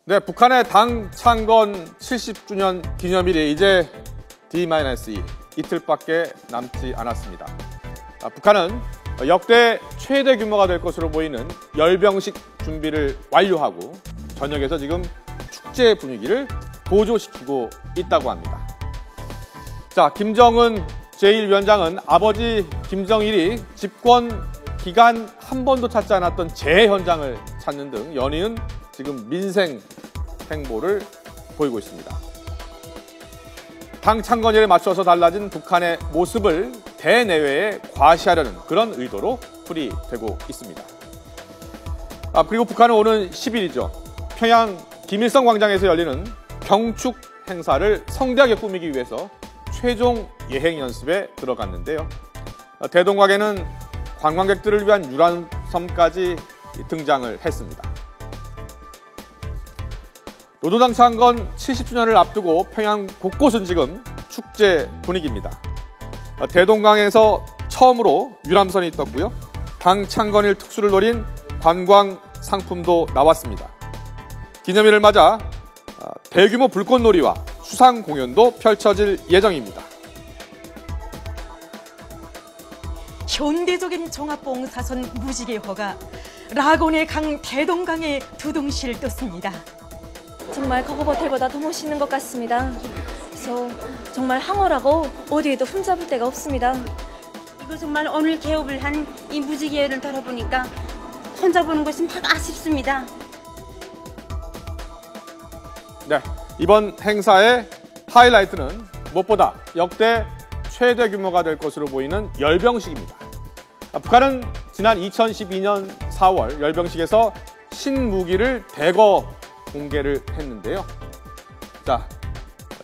네, 북한의 당 창건 70주년 기념일이 이제 D-2 이틀밖에 남지 않았습니다. 북한은 역대 최대 규모가 될 것으로 보이는 열병식 준비를 완료하고 전역에서 지금 축제 분위기를 고조시키고 있다고 합니다. 자, 김정은 제1위원장은 아버지 김정일이 집권 기간 한 번도 찾지 않았던 재해 현장을 찾는 등 연이은 지금 민생 행보를 보이고 있습니다. 당 창건일에 맞춰서 달라진 북한의 모습을 대내외에 과시하려는 그런 의도로 풀이되고 있습니다. 그리고 북한은 오는 10일이죠. 평양 김일성 광장에서 열리는 병축 행사를 성대하게 꾸미기 위해서 최종 예행 연습에 들어갔는데요. 대동강에는 관광객들을 위한 유람선까지 등장을 했습니다. 노동당 창건 70주년을 앞두고 평양 곳곳은 지금 축제 분위기입니다. 대동강에서 처음으로 유람선이 떴고요. 당 창건일 특수를 노린 관광 상품도 나왔습니다. 기념일을 맞아 대규모 불꽃놀이와 수상 공연도 펼쳐질 예정입니다. 현대적인 종합봉사선 무지개호가 라곤의 강 대동강에 두둥실 떴습니다. 정말 거거버텔보다 더 멋있는 것 같습니다. 그래서 정말 황홀하고 어디에도 흠잡을 데가 없습니다. 이거 정말 오늘 개업을 한 이 무지개를 돌아보니까 혼자 보는 것이 막 아쉽습니다. 네, 이번 행사의 하이라이트는 무엇보다 역대 최대 규모가 될 것으로 보이는 열병식입니다. 북한은 지난 2012년 4월 열병식에서 신무기를 대거 공개를 했는데요. 자,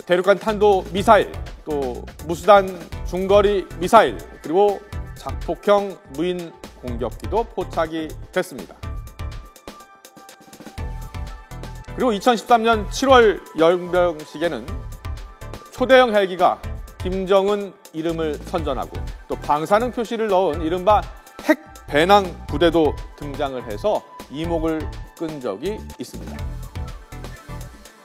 대륙간 탄도 미사일, 또 무수단 중거리 미사일, 그리고 작폭형 무인 공격기도 포착이 됐습니다. 그리고 2013년 7월 열병식에는 초대형 헬기가 김정은 이름을 선전하고 또 방사능 표시를 넣은 이른바 핵 배낭 부대도 등장을 해서 이목을 끈 적이 있습니다.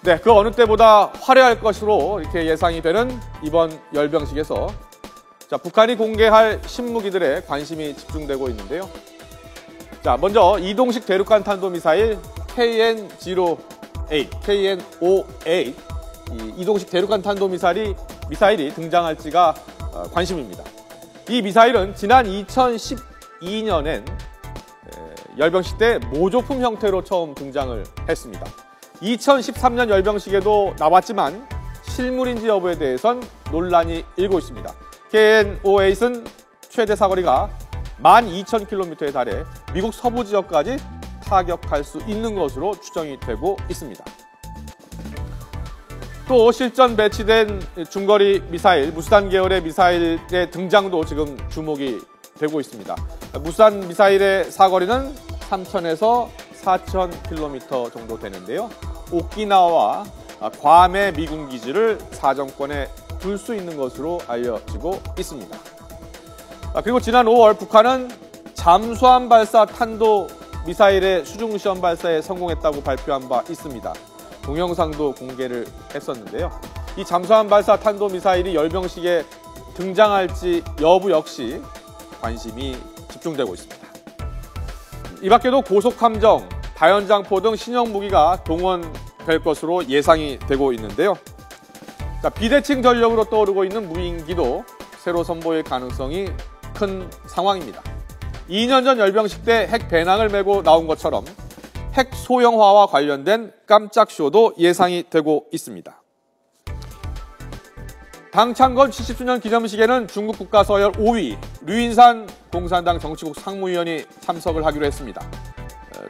네, 그 어느 때보다 화려할 것으로 이렇게 예상이 되는 이번 열병식에서 자, 북한이 공개할 신무기들에 관심이 집중되고 있는데요. 자, 먼저 이동식 대륙간 탄도미사일 KN-08, KN-08 이 이동식 대륙간 탄도미사일이 등장할지가 관심입니다. 이 미사일은 지난 2012년엔 열병식 때 모조품 형태로 처음 등장을 했습니다. 2013년 열병식에도 나왔지만 실물인지 여부에 대해선 논란이 일고 있습니다. KN-08은 최대 사거리가 12,000km에 달해 미국 서부 지역까지 타격할 수 있는 것으로 추정이 되고 있습니다. 또 실전 배치된 중거리 미사일, 무수단 계열의 미사일의 등장도 지금 주목이 되고 있습니다. 무수단 미사일의 사거리는 3,000에서 4,000km 정도 되는데요. 오키나와와 괌의 미군 기지를 사정권에 둘 수 있는 것으로 알려지고 있습니다. 그리고 지난 5월 북한은 잠수함 발사 탄도 미사일의 수중 시험 발사에 성공했다고 발표한 바 있습니다. 동영상도 공개를 했었는데요. 이 잠수함 발사 탄도 미사일이 열병식에 등장할지 여부 역시 관심이 집중되고 있습니다. 이 밖에도 고속함정, 다연장포 등 신형 무기가 동원될 것으로 예상이 되고 있는데요. 자, 비대칭 전력으로 떠오르고 있는 무인기도 새로 선보일 가능성이 큰 상황입니다. 2년 전 열병식 때 핵 배낭을 메고 나온 것처럼 핵 소형화와 관련된 깜짝 쇼도 예상이 되고 있습니다. 당 창건 70주년 기념식에는 중국 국가서열 5위 류인산 공산당 정치국 상무위원이 참석을 하기로 했습니다.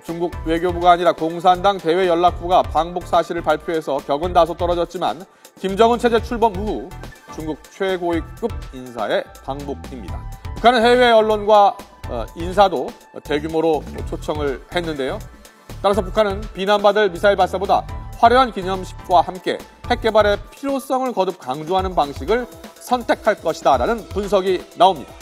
중국 외교부가 아니라 공산당 대외연락부가 방북 사실을 발표해서 격은 다소 떨어졌지만 김정은 체제 출범 후 중국 최고위급 인사의 방북입니다. 북한은 해외 언론과 인사도 대규모로 초청을 했는데요. 따라서 북한은 비난받을 미사일 발사보다 화려한 기념식과 함께 핵 개발의 필요성을 거듭 강조하는 방식을 선택할 것이다라는 분석이 나옵니다.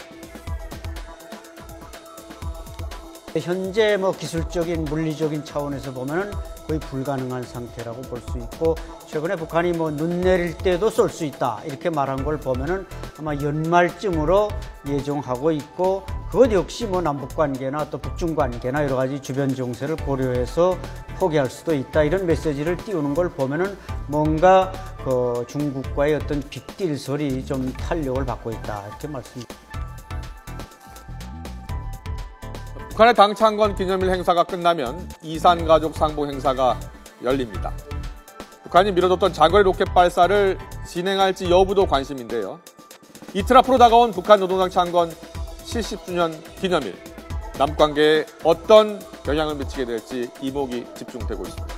현재 기술적인 물리적인 차원에서 보면은 거의 불가능한 상태라고 볼 수 있고, 최근에 북한이 뭐 눈 내릴 때도 쏠 수 있다 이렇게 말한 걸 보면은 아마 연말쯤으로 예정하고 있고, 그것 역시 뭐 남북 관계나 또 북중 관계나 여러 가지 주변 정세를 고려해서 포기할 수도 있다, 이런 메시지를 띄우는 걸 보면은 뭔가 그 중국과의 어떤 빅딜설이 좀 탄력을 받고 있다 이렇게 말씀드립니다. 북한의 당 창건 기념일 행사가 끝나면 이산 가족 상봉 행사가 열립니다. 북한이 미뤄뒀던 장거리 로켓 발사를 진행할지 여부도 관심인데요. 이틀 앞으로 다가온 북한 노동당 창건 70주년 기념일, 남북관계에 어떤 영향을 미치게 될지 이목이 집중되고 있습니다.